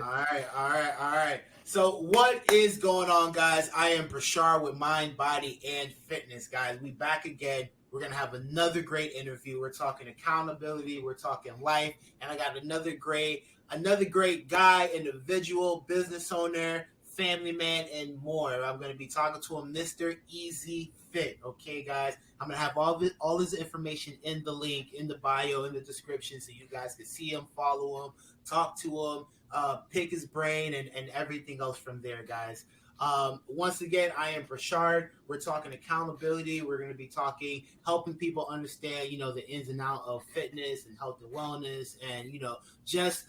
All right. So what is going on, guys? I am Brashar with Mind, Body, and Fitness, guys. We back again. We're gonna have another great interview. We're talking accountability. We're talking life, and I got another great guy, individual, business owner, family man, and more. I'm gonna be talking to him, Mr. Easy Fit. Okay, guys. I'm gonna have all his information in the link, in the bio, in the description, so you guys can see him, follow him, talk to him, pick his brain, and everything else from there, guys. Once again, I am Brashard. We're talking accountability. We're going to be talking, helping people understand, the ins and outs of fitness and health and wellness, and just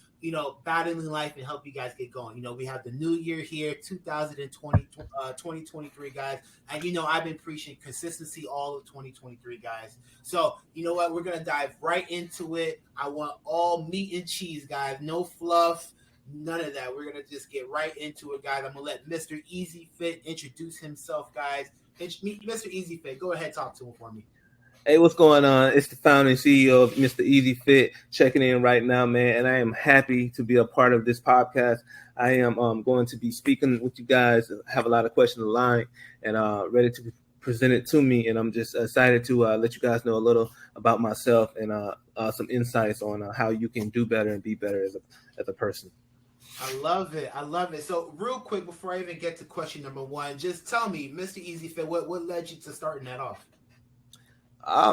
battling life and help you guys get going. We have the new year here, 2020, 2023, guys, and I've been preaching consistency all of 2023, guys. So you know what? We're gonna dive right into it. I want all meat and cheese, guys. No fluff. None of that. We're gonna just get right into it, guys. I'm gonna let Mr. Easy Fit introduce himself, guys. Mr. Easy Fit, go ahead, talk to him for me. Hey, what's going on? It's the founder and CEO of Mr.E Fit checking in right now, man. And I am happy to be a part of this podcast. I am going to be speaking with you guys. I have a lot of questions aligned and ready to present it to me. And I'm just excited to let you guys know a little about myself and some insights on how you can do better and be better as a person. I love it. I love it. So, real quick, before I even get to question number one, just tell me, Mr. Easy Fit, what led you to starting that off?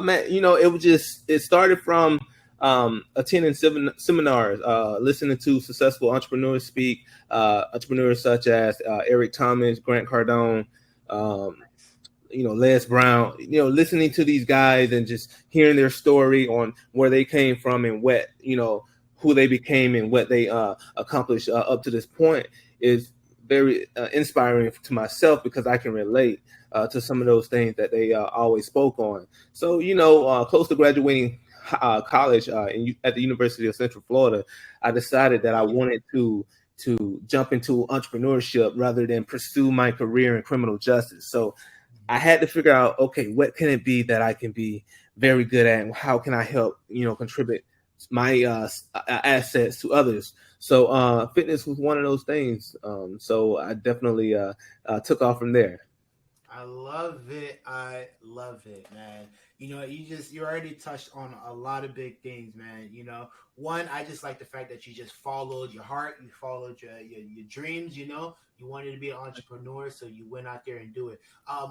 Man, it started from attending seminars, listening to successful entrepreneurs speak, entrepreneurs such as Eric Thomas, Grant Cardone, um, Les Brown, listening to these guys and just hearing their story on where they came from and what, who they became and what they accomplished up to this point is very inspiring to myself because I can relate to some of those things that they always spoke on. So, close to graduating college at the University of Central Florida, I decided that I wanted to jump into entrepreneurship rather than pursue my career in criminal justice. So I had to figure out, okay, what can it be that I can be very good at, and how can I help, contribute my assets to others. So fitness was one of those things. So I definitely took off from there. I love it. I love it, man. You already touched on a lot of big things, man. One, I just like the fact that you just followed your heart, you followed your dreams. You wanted to be an entrepreneur, so you went out there and do it.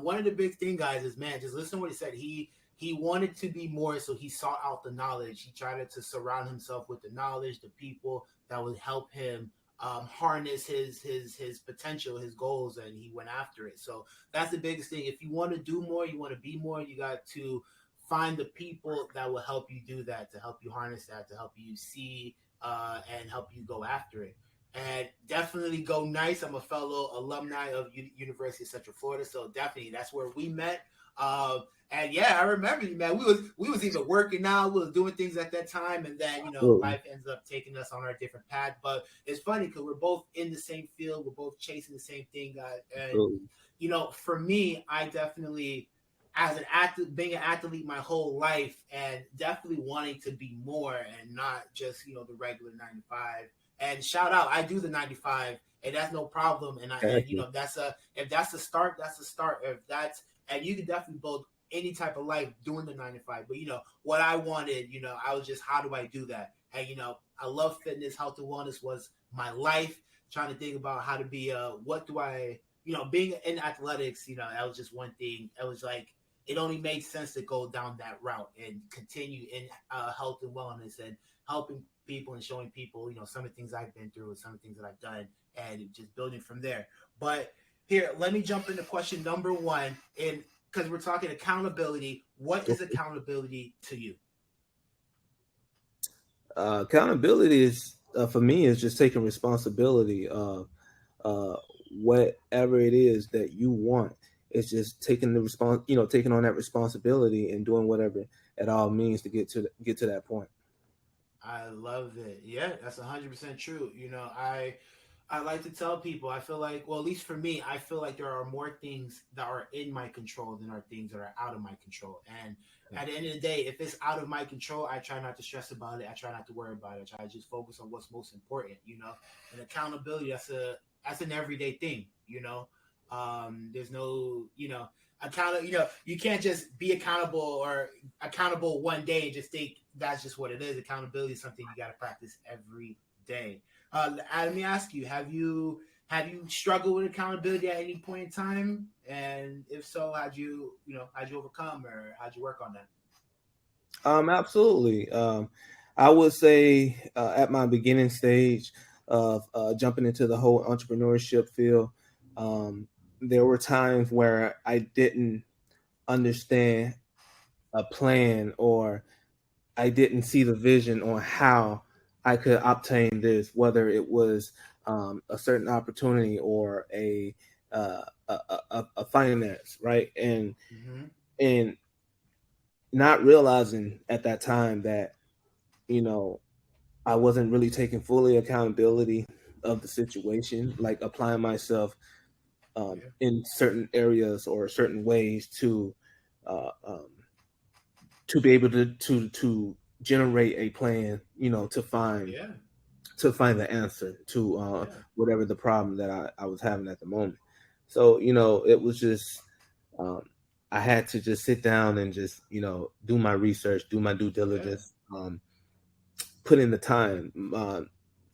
One of the big thing, guys, is, man, just listen to what he said. He wanted to be more, so he sought out the knowledge. He tried to surround himself with the knowledge, the people that would help him harness his potential, his goals, and he went after it. So that's the biggest thing. If you want to do more, you want to be more, you got to find the people that will help you do that, to help you harness that, to help you see and help you go after it. And definitely go nice. I'm a fellow alumni of University of Central Florida, so definitely that's where we met. And yeah, I remember you, man. We was even working out. We was doing things at that time, and then Absolutely. life ends up taking us on our different path. But it's funny because we're both in the same field. We're both chasing the same thing, guys. And Absolutely. for me, I definitely, as an athlete, being an athlete my whole life, and definitely wanting to be more and not just the regular 9 to 5. And shout out, I do the 9 to 5, and that's no problem. And Thank you. that's a if that's the start, that's the start. If that's and you can definitely build any type of life doing the 9 to 5. But what I wanted, I was just, how do I do that? And I love fitness, health and wellness was my life. Trying to think about how to be what do I being in athletics, that was just one thing. It was like it only made sense to go down that route and continue in health and wellness and helping people and showing people, some of the things I've been through and some of the things that I've done and just building from there. But here, let me jump into question number one. And because we're talking accountability, what is accountability to you? Accountability is for me is just taking responsibility of uh, whatever it is that you want. It's just taking the taking on that responsibility and doing whatever it all means to get to that point. I love it. Yeah, that's 100% true. I I like to tell people, I feel like, well, at least for me, I feel like there are more things that are in my control than are things that are out of my control. And at the end of the day, if it's out of my control, I try not to stress about it. I try not to worry about it. I try to just focus on what's most important, you know. And accountability, that's an everyday thing, you know. There's no, you know, you know, you can't just be accountable or accountable one day and just think that's just what it is. Accountability is something you got to practice every day. Let me ask you: have you struggled with accountability at any point in time? And if so, how'd you overcome or how'd you work on that? Absolutely. I would say at my beginning stage of jumping into the whole entrepreneurship field, um, there were times where I didn't understand a plan, or I didn't see the vision on how I could obtain this, whether it was a certain opportunity or a finance, right? Mm-hmm. And not realizing at that time that, you know, I wasn't really taking fully accountability of the situation, like applying myself Yeah. in certain areas or certain ways uh, um, to be able to generate a plan, you know, Yeah. to find the answer to Yeah. whatever the problem that I was having at the moment. So, you know, it was just um, I had to just sit down and just, you know, do my research, do my due Yeah. diligence, put in the time.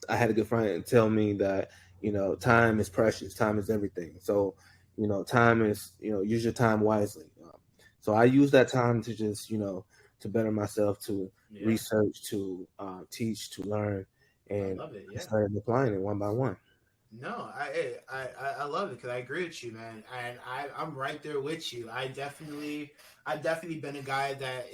I had a good friend tell me that, you know, time is precious, time is everything. So, you know, time is, you know, use your time wisely. So I use that time to just, you know, to better myself, to Yeah. research, to teach, to learn, I and love it. I Yeah. started applying it one by one. No, I love it because I agree with you, man, and I'm right there with you. I've definitely been a guy that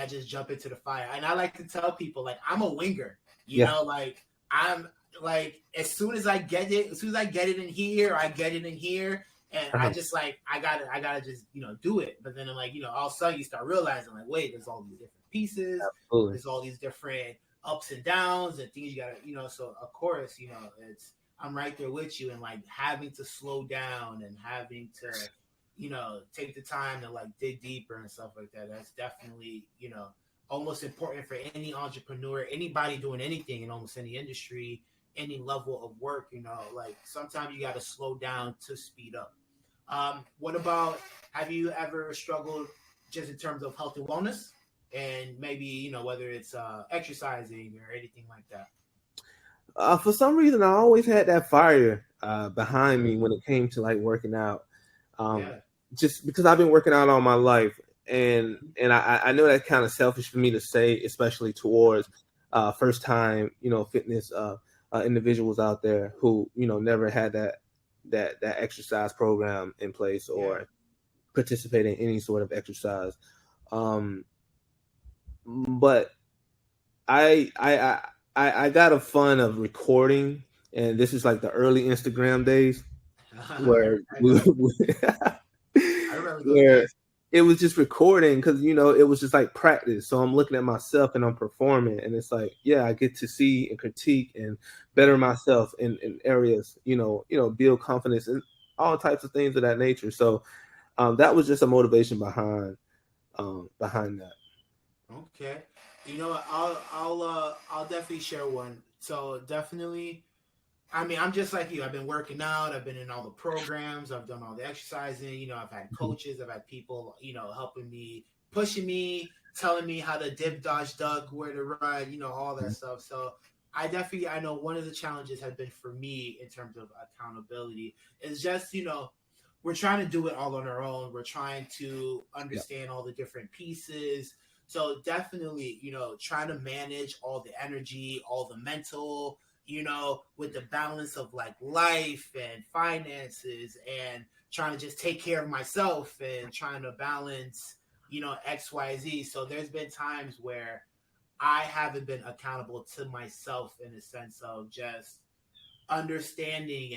just jump into the fire, and I like to tell people like I'm a winger, you Yeah. know, like I'm like as soon as I get it in here, I get it in here, and I Uh-huh. just like I gotta just do it. But then I'm like all of a sudden you start realizing like wait, there's all these different pieces, Absolutely. there's all these different ups and downs and things you gotta so of course it's I'm right there with you and like having to slow down and having to, take the time to like dig deeper and stuff like that. That's definitely, almost important for any entrepreneur, anybody doing anything in almost any industry, any level of work, like sometimes you got to slow down to speed up. What about, have you ever struggled just in terms of health and wellness? And maybe, whether it's exercising or anything like that. For some reason, I always had that fire behind Okay. me when it came to like working out. Um, Yeah. just because I've been working out all my life, and I know that's kind of selfish for me to say, especially towards first time, you know, fitness individuals out there who, you know, never had that exercise program in place Yeah. or participate in any sort of exercise. Um, but I got a fun of recording, and this is like the early Instagram days where I know. I remember those where days. it was just recording because, you know, it was just like practice. So I'm looking at myself and I'm performing, and it's like, yeah, I get to see and critique and better Yeah. myself in areas, build confidence and all types of things of that nature. So that was just a motivation behind that. Okay. You know what? I'll definitely share one. So definitely, I mean, I'm just like you. I've been working out. I've been in all the programs. I've done all the exercising. I've had Mhm. coaches. I've had people, helping me, pushing me, telling me how to dip, dodge, duck, where to run. All that stuff. So I know one of the challenges has been for me in terms of accountability is just, we're trying to do it all on our own. We're trying to Yeah. understand all the different pieces. So definitely, trying to manage all the energy, all the mental, with the balance of like life and finances and trying to just take care of myself and trying to balance, XYZ. So there's been times where I haven't been accountable to myself in a sense of just understanding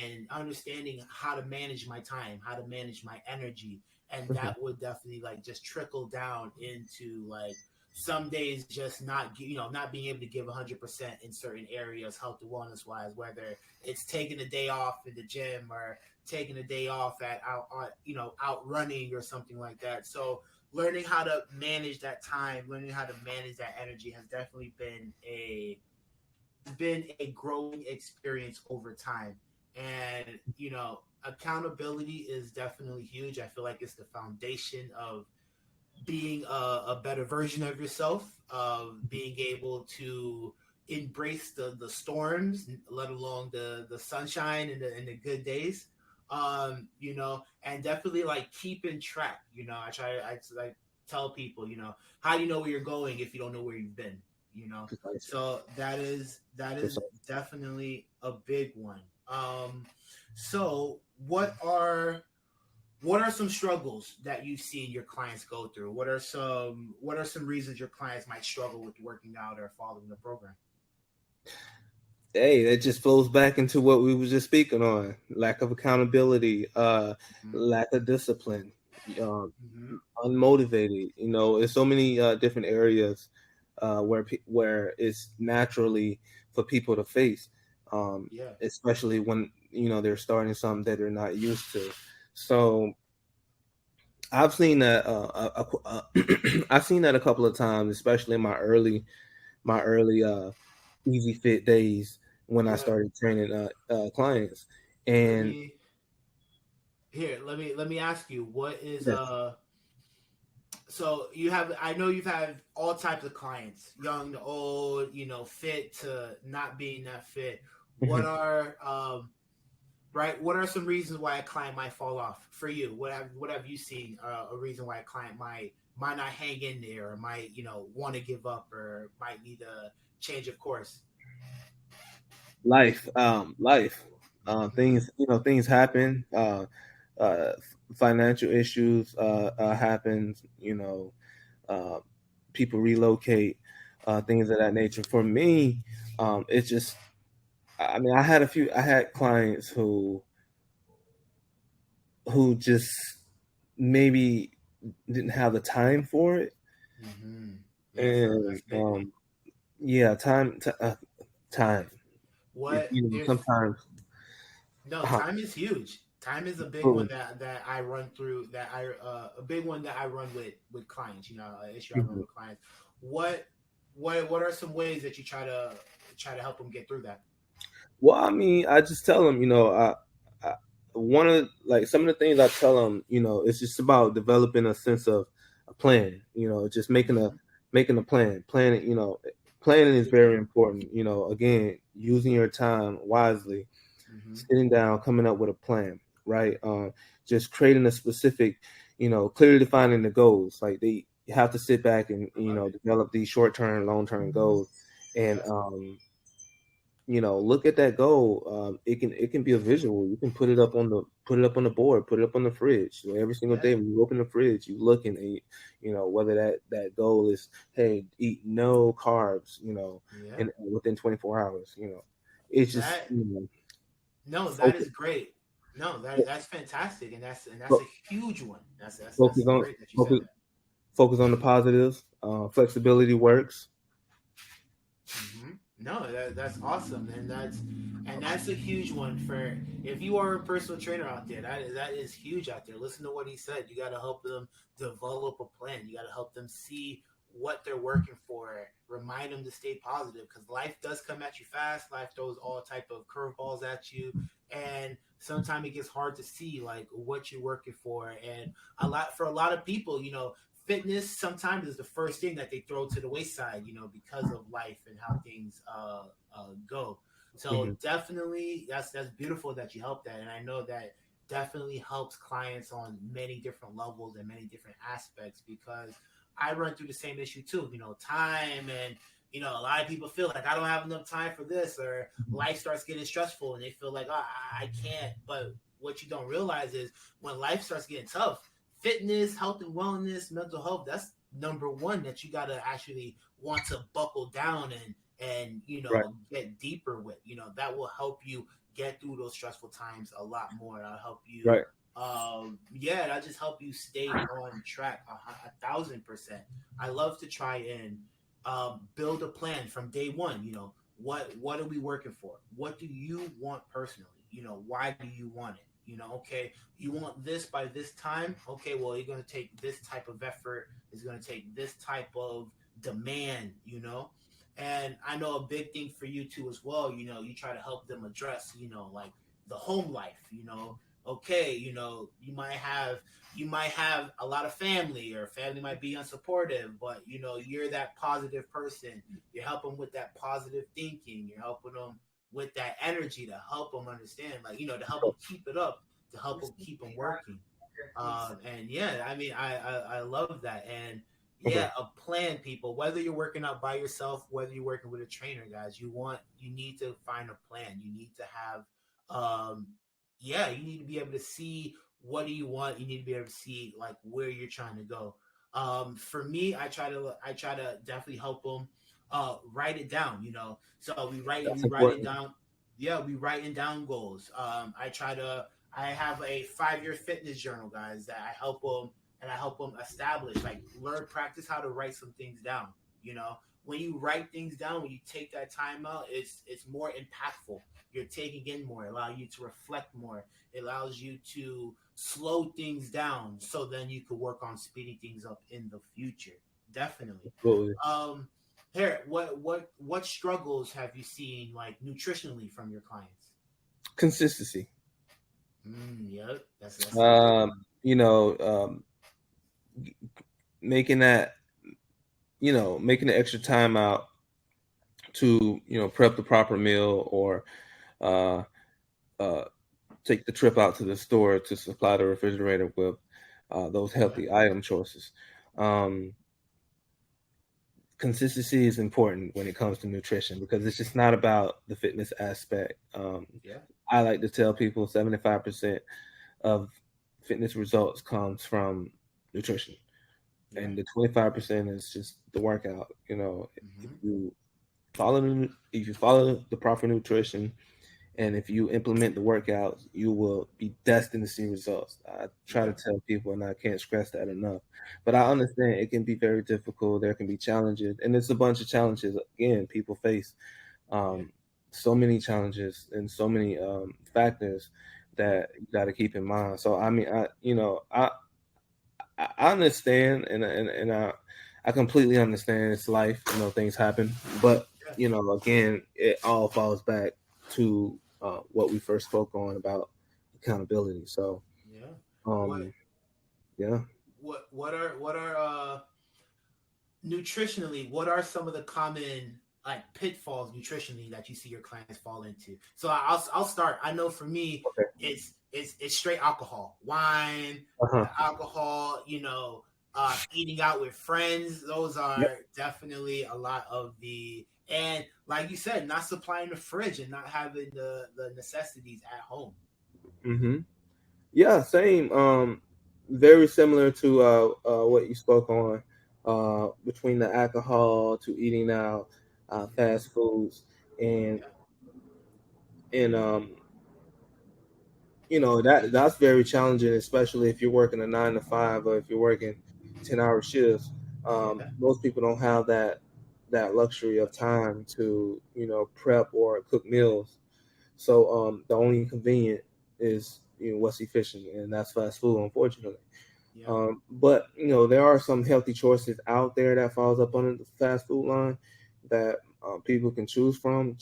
how to manage my time, how to manage my energy. And Mhm. that would definitely like just trickle down into like some days just not not being able to give 100% in certain areas health and wellness wise, whether it's taking a day off in the gym or taking a day off at out running or something like that. So learning how to manage that time, learning how to manage that energy has definitely been a growing experience over time. And accountability is definitely huge. I feel like it's the foundation of being a better version of yourself, of being able to embrace the storms, let alone the sunshine and the good days. And definitely like keeping track. I like tell people, how do you know where you're going if you don't know where you've been? Precisely. So that is Precisely. definitely a big one. So what are some struggles that you've seen your clients go through? What are some reasons your clients might struggle with working out or following the program? Hey, that just flows back into what we were just speaking on: lack of accountability, Mm-hmm. lack of discipline, um, Mm-hmm. unmotivated. There's so many different areas where it's naturally for people to face, Yeah. especially when they're starting something that they're not used to. So I've seen that. I've seen that a couple of times, especially in my early easy fit days when I Yeah. started training clients. Let And me here. Let me ask you. What is yes. So I know you've had all types of clients, young to old, fit to not being that fit. What Mhm. are right? What are some reasons why a client might fall off for you? What have you seen a reason why a client might not hang in there or might want to give up or might need a change of course? Life, Mm-hmm. things happen. Uh, Financial issues happen. Uh, People relocate, things of that nature. For me, it's just. I mean, I had clients who just maybe didn't have the time for it, Mm-hmm. Yes, that's and big. yeah, time. What there's Sometimes. No, uh, time is huge. Time is a big one oh, that I run through. That I A big one that I run with clients. An issue I run mhm. with clients. What what are some ways that you try to help them get through that? Well, I mean, I just tell them, I one of like some of the things I tell them, it's just about developing a sense of a plan. Just Mm-hmm. making a plan. Planning, planning is very important. Again, using your time wisely, Mm-hmm. sitting down, coming up with a plan, right? Just creating a specific, clearly defining the goals. Like they have to sit back and I love it. develop these short term, long term goals, and Yeah. look at that goal. It can be a visual. You can put it up on the board, put it up on the fridge. Every single Yeah. day when you open the fridge, you look and eat. Whether that goal is, hey, eat no carbs. Yeah. In within 24 hours. It's just That No, that focus is great. No, that's fantastic, and that's a fo- huge one. That's focus on great that you said focus that. focus on the positives. Flexibility works. Hmm. No, that's awesome, and that's a huge one for if you are a personal trainer out there. That is huge out there. Listen to what he said. You got to help them develop a plan. You got to help them see what they're working for. Remind them to stay positive because life does come at you fast. Life throws all type of curveballs at you, and sometimes it gets hard to see like what you're working for. And a lot of people, fitness sometimes is the first thing that they throw to the wayside, because of life and how things go. So Mhm. definitely, that's beautiful that you help that, and I know that definitely helps clients on many different levels and many different aspects because I run through the same issue too. Time and a lot of people feel like I don't have enough time for this, or life starts getting stressful and they feel like, oh, I can't. But what you don't realize is when life starts getting tough, fitness, health and wellness, mental health, that's number one that you gotta actually want to buckle down and Right. get deeper with. That will help you get through those stressful times a lot more. It'll help you Right. Yeah, that just help you stay on track 1,000%. I love to try and build a plan from day one. You know, what are we working for? What do you want personally? You know, why do you want it? You know, okay, you want this by this time. Okay, well, you're going to take this type of effort. It's going to take this type of demand. You know, and I know a big thing for you too as well. You know, you try to help them address. You know, like the home life. You know, okay, you know, you might have a lot of family, or family might be unsupportive, but you know, you're that positive person. You're helping with that positive thinking. You're helping them with that energy to help them understand, like, you know, to help them keep it up, to help them keep them working. And yeah, I mean, I love that. And yeah, Okay. a plan, people. Whether you're working out by yourself, whether you're working with a trainer, guys, you need to find a plan. You need to have, um, yeah, you need to be able to see what do you want. You need to be able to see like where you're trying to go. For me, I try to definitely help them write it down. You know, so we That's write it important. down. Yeah, we writing down goals. I have a 5 year fitness journal, guys, that I help them, and I help them establish, like, learn, practice how to write some things down. You know, when you write things down, when you take that time out, it's more impactful. You're taking in more, allow you to reflect more. It allows you to slow things down, so then you could work on speeding things up in the future. Definitely. Absolutely. Um, Here, what struggles have you seen, like, nutritionally from your clients? Consistency. Yep, that's a big Um, one. you know, making that, making the extra time out to, prep the proper meal, or uh, uh, take the trip out to the store to supply the refrigerator with those Yeah, healthy item choices. Um, Consistency is important when it comes to nutrition, because it's just not about the fitness aspect. yeah, I like to tell people 75% of fitness results comes from nutrition, yeah. and the 25% is just the workout. If Hmm. you follow the proper nutrition, and if you implement the workouts, you will be destined to see results. I try to Yeah, tell people, and I can't stress that enough. But I understand it can be very difficult. There can be challenges, and it's a bunch of challenges again people face. yeah, Um, so many challenges and so many factors yeah, that you got to keep in mind. So I mean, I understand, and I completely understand. It's life, things happen, but yeah, again, it all falls back to what we first spoke on about accountability. So, yeah. What um, yeah, what are nutritionally, what are some of the common, like, pitfalls nutritionally that you see your clients fall into? So I'll start. I know for me, okay, it's straight alcohol, wine, uh-huh. the alcohol. You know, eating out with friends. Those Yep. are definitely a lot of the, and like you said, not supplying the fridge and not having the necessities at home. Hmm. Yeah, same. Very similar to what you spoke on, between the alcohol to eating out, Hmm. fast foods, and Yeah, and that's very challenging, especially if you're working a 9 to 5, or if you're working 10-hour shifts. yeah, Most people don't have that luxury of time to prep or cook meals. So the only convenient is what's efficient, and that's fast food, unfortunately. yeah, But there are some healthy choices out there that falls up under the fast food line that people can choose from.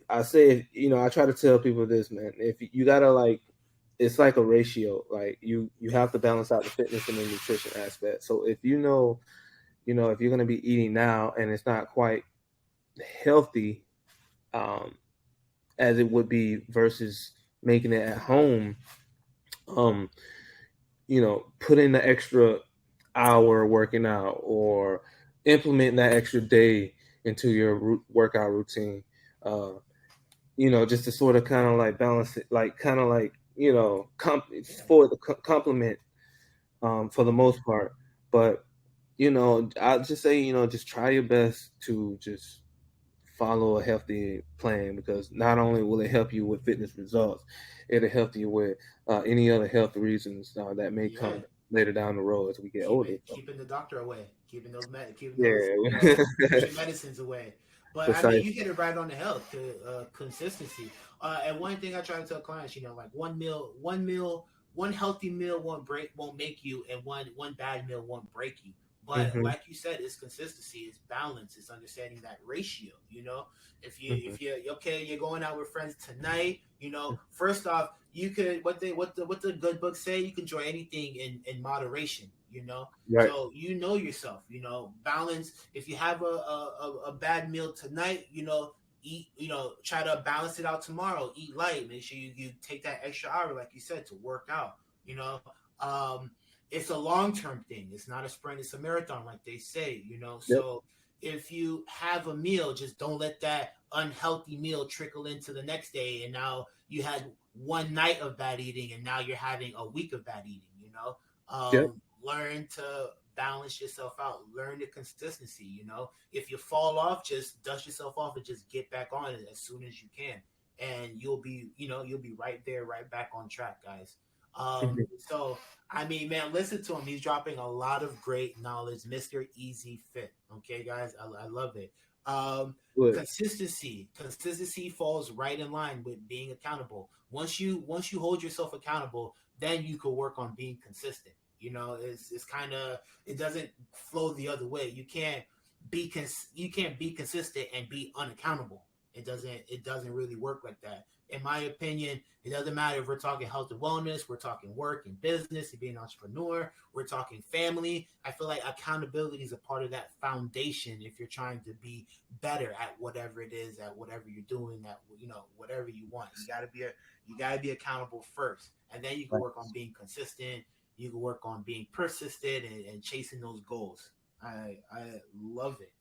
I say, I try to tell people this, man. If you gotta, like, it's like a ratio. Like, you have to balance out the fitness and the nutrition aspect. So if if you're gonna be eating now and it's not quite healthy, um, as it would be versus making it at home, um, put in the extra hour working out, or implement that extra day into your workout routine. Uh, just to sort of kind of like balance it, like kind of like yeah, for the complement, for the most part. But I'll just say, just try your best to just follow a healthy plan, because not only will it help you with fitness results, it'll help you with any other health reasons that may Yeah. come later down the road as we get older. So, Keeping the doctor away, keeping those yeah, prescription medicines away. But I mean, precisely. you hit it right on the health, consistency. And one thing I try to tell clients, like one healthy meal won't make you, and one bad meal won't break you. But Hmm. like you said, it's consistency, it's balance, it's understanding that ratio. Hmm. If you're okay, you're going out with friends tonight. First off, you could what the good books say. You can enjoy anything in moderation. Right. So yourself. Balance. If you have a bad meal tonight, eat. Try to balance it out tomorrow. Eat light. Make sure you take that extra hour, like you said, to work out. You know, um, it's a long term thing. It's not a sprint. It's a marathon, like they say. Yep. So if you have a meal, just don't let that unhealthy meal trickle into the next day, and now you had one night of bad eating, and now you're having a week of bad eating. Yep. Learn to balance yourself out. Learn the consistency. If you fall off, just dust yourself off and just get back on it as soon as you can, and you'll be right there, right back on track, guys. Hmm. So I mean, man, listen to him. He's dropping a lot of great knowledge. Mr. Easy Fit. Okay, guys, I love it. Um, Good. consistency falls right in line with being accountable. Once you hold yourself accountable, then you can work on being consistent. It's kind of, it doesn't flow the other way. You can't be consistent and be unaccountable. It doesn't really work like that. In my opinion, it doesn't matter if we're talking health and wellness, we're talking work and business and being an entrepreneur, we're talking family. I feel like accountability is a part of that foundation if you're trying to be better at whatever it is, at whatever you're doing, at whatever you want. You gotta be accountable first, and then you can Right. work on being consistent. You can work on being persistent and chasing those goals. I love it.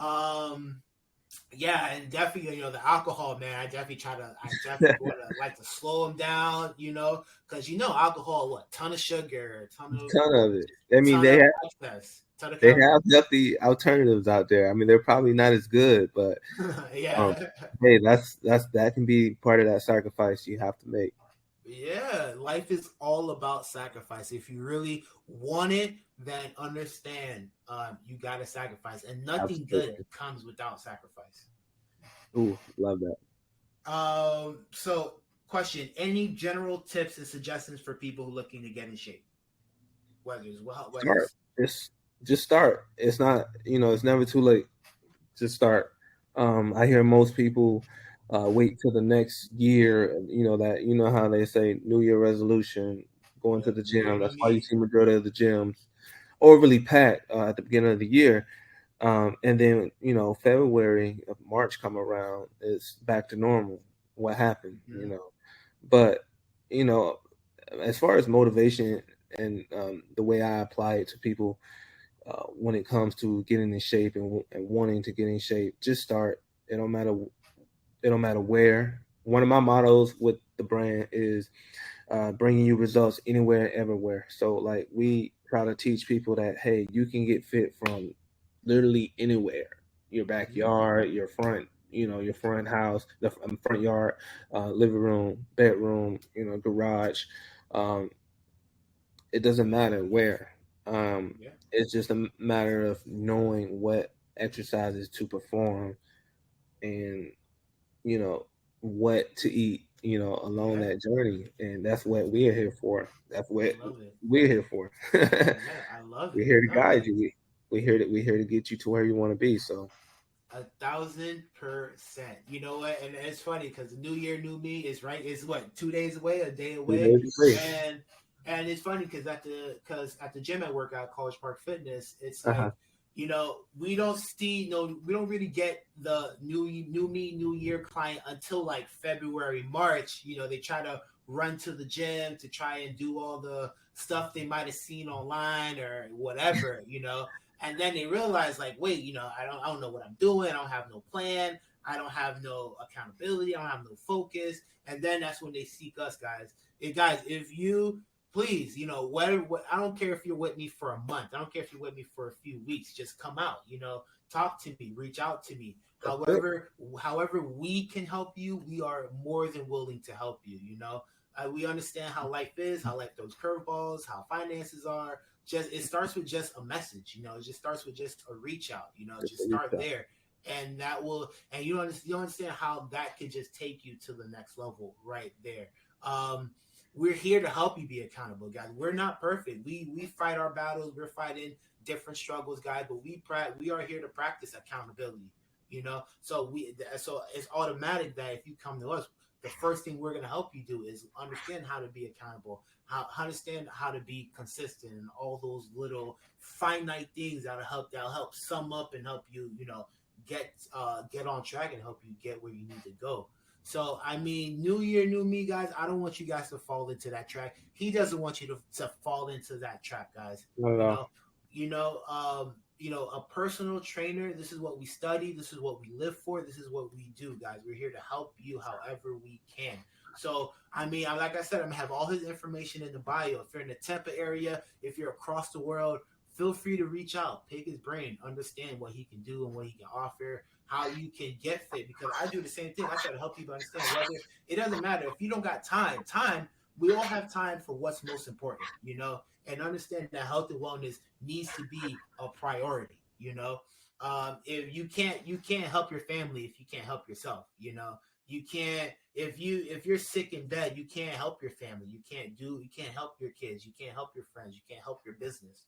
Um, yeah, and definitely, the alcohol, man. I definitely want to like to slow them down, because alcohol, what, ton of sugar, Ton of it. I mean, ton they of have excess, ton of they calories. have healthy alternatives out there. I mean, they're probably not as good, but um, Yeah, hey, that can be part of that sacrifice you have to make. yeah. Life is all about sacrifice. If you really want it, then understand, you gotta sacrifice, and nothing good Absolutely. comes without sacrifice. Ooh, love that. So question: any general tips and suggestions for people looking to get in shape? Whether Start. it's Just start. It's not, it's never too late. Just start. I hear most people wait till the next year. That how they say New Year resolution, going to the New Year, gym. new That's why you me. see majority of the gyms overly packed at the beginning of the year. And then February of March come around, it's back to normal. What happened? Mm-hmm. But you know, as far as motivation and the way I apply it to people, when it comes to getting in shape and wanting to get in shape, just start. It don't matter. It don't matter where. One of my mottos with the brand is bringing you results anywhere, everywhere. So like we try to teach people that hey, you can get fit from literally anywhere. Your Mm-hmm. backyard, your front, your front house, the front yard, living room, bedroom, garage. Um, it doesn't matter where. Yeah, It's just a matter of knowing what exercises to perform and you know what to eat along yeah, that journey, and that's what we're here for. That's I what love it. we're here for. Yeah, I love We're it. here to No, guide you. We're here to get you to where you want to be. So 1,000%. You know what? And it's funny because the new year, new me is right. Is what, 2 days away, a day we away, made it free. and it's funny because at the gym I work at, College Park Fitness, it's Uh-huh. like, we don't really get the new me, new year client until like February, March. They try to run to the gym to try and do all the stuff they might have seen online or whatever. And then they realize, like, wait, I don't know what I'm doing. I don't have no plan. I don't have no accountability. I don't have no focus. And then that's when they seek us, guys. Guys, if you please, I don't care if you're with me for a month. I don't care if you're with me for a few weeks. Just come out. Talk to me. Reach out to me. That's it. However we can help you, we are more than willing to help you. We understand how life is, how life throws curveballs, how finances are. Just it starts with just a message. It just starts with just a reach out. Just Just a reach start out. there, and you understand how that could just take you to the next level right there. We're here to help you be accountable, guys. We're not perfect. We fight our battles. We're fighting different struggles, guys. But we are here to practice accountability. So it's automatic that if you come to us, the first thing we're going to help you do is understand how to be accountable, how understand how to be consistent, and all those little finite things that'll help sum up and help you, get on track and help you get where you need to go. So I mean, new year, new me, guys. I don't want you guys to fall into that track. He doesn't want you to fall into that trap, guys. Not at You all. know, a personal trainer. This is what we study. This is what we live for. This is what we do, guys. We're here to help you however we can. So I mean, like I said, I'm gonna have all his information in the bio. If you're in the Tampa area, if you're across the world, feel free to reach out, pick his brain, understand what he can do and what he can offer, how you can get fit. Because I do the same thing. I try to help people understand whether it doesn't matter if you don't got time. We all have time for what's most important, and understand that health and wellness needs to be a priority. If you can't help your family if you can't help yourself. You can't if you're sick in bed, you can't help your family. You can't help your kids. You can't help your friends. You can't help your business.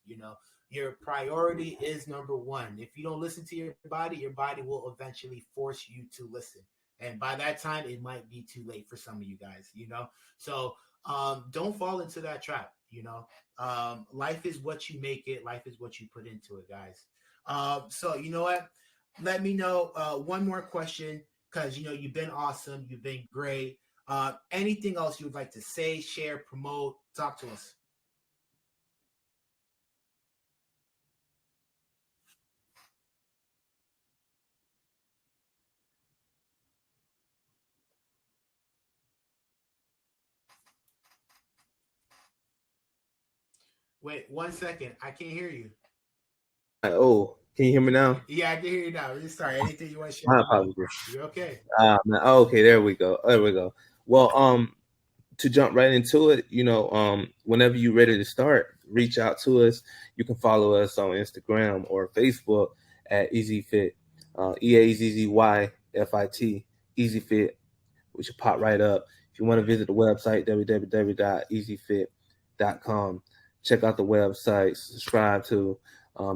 Your priority is number one. If you don't listen to your body will eventually force you to listen. And by that time, it might be too late for some of you guys. So don't fall into that trap. Life is what you make it. Life is what you put into it, guys. So you know what? Let me know one more question, because you've been awesome. You've been great. Anything else you would like to say, share, promote? Talk to us. Wait 1 second. I can't hear you. Oh, can you hear me now? Yeah, I can hear you now. Really sorry. Anything you want to share, My promote? apologies. You're okay. Man, oh, okay, there we go. There we go. Well, to jump right into it, whenever you're ready to start, reach out to us. You can follow us on Instagram or Facebook at EasyFit, EAZZYFIT, EasyFit, which will pop right up. If you want to visit the website, www.easyfit.com, check out the website, subscribe to. I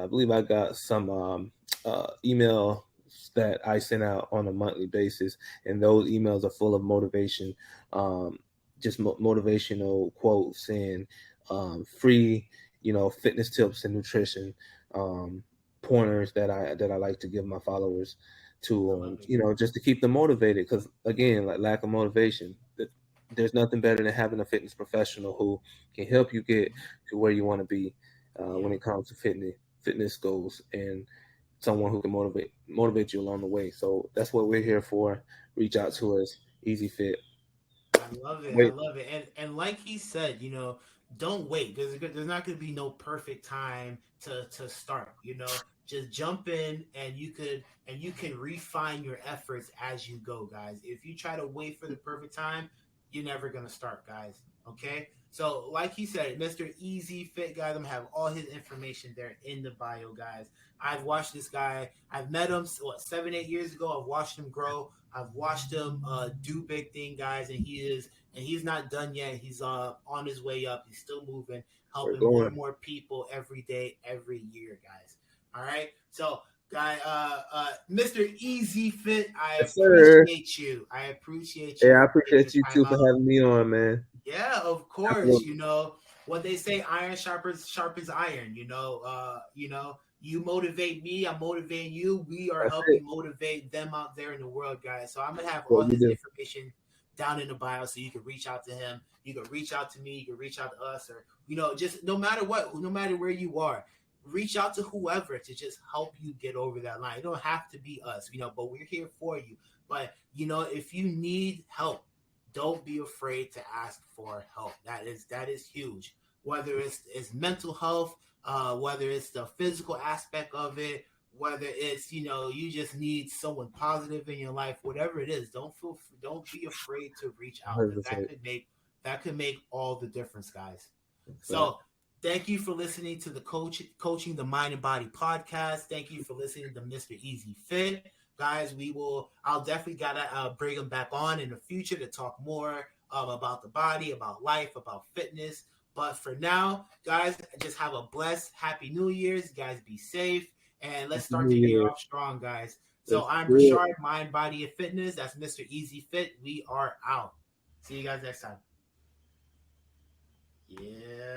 believe I got some email that I send out on a monthly basis, and those emails are full of motivation, just motivational quotes and free, fitness tips and nutrition pointers that I like to give my followers I to, love it. just to keep them motivated. Because again, like lack of motivation, there's nothing better than having a fitness professional who can help you get to where you want to be when Yeah. it comes to fitness goals, and someone who can motivate you along the way. So that's what we're here for. Reach out to us. Easy Fit. I love it. I Wait, love it. And like he said, don't wait. There's not going to be no perfect time to start. Just jump in, and you can refine your efforts as you go, guys. If you try to wait for the perfect time, you're never going to start, guys. Okay? So, like he said, Mr. Easy Fit, guys, I'm gonna have all his information there in the bio, guys. I've watched this guy. I've met him 7, 8 years ago. I've watched him grow. I've watched him do big thing, guys, and he's not done yet. He's on his way up. He's still moving, we're helping more and going. more people every day, every year, guys. All right. So, Mr. Easy Fit, I Yes, sir. appreciate you. I appreciate you Yeah, I for taking appreciate the you time too for out. having me on, man. Yeah, of course. Absolutely. What they say, iron sharpens iron. You motivate me, I'm motivating you. We are That's it. helping motivate them out there in the world, guys. So I'm gonna have all What we his do. information down in the bio, so you can reach out to him. You can reach out to me. You can reach out to us, or just no matter what, no matter where you are, reach out to whoever to just help you get over that line. It don't have to be us, but we're here for you. But if you need help, don't be afraid to ask for help. That is huge. Whether it's mental health, whether it's the physical aspect of it, whether it's, you just need someone positive in your life, whatever it is, don't be afraid to reach out, because 100%. that could make all the difference, guys. Right. So thank you for listening to the Coaching the Mind and Body podcast. Thank you for listening to Mr. Easy Fit. Guys, I'll definitely gotta bring him back on in the future to talk more about the body, about life, about fitness. But for now, guys, just have a blessed, happy New Year's. You guys be safe, and let's start the year off strong, guys. So Let's I'm do it. Prashard, Mind, Body, and Fitness. That's Mr. Easy Fit. We are out. See you guys next time. Yeah.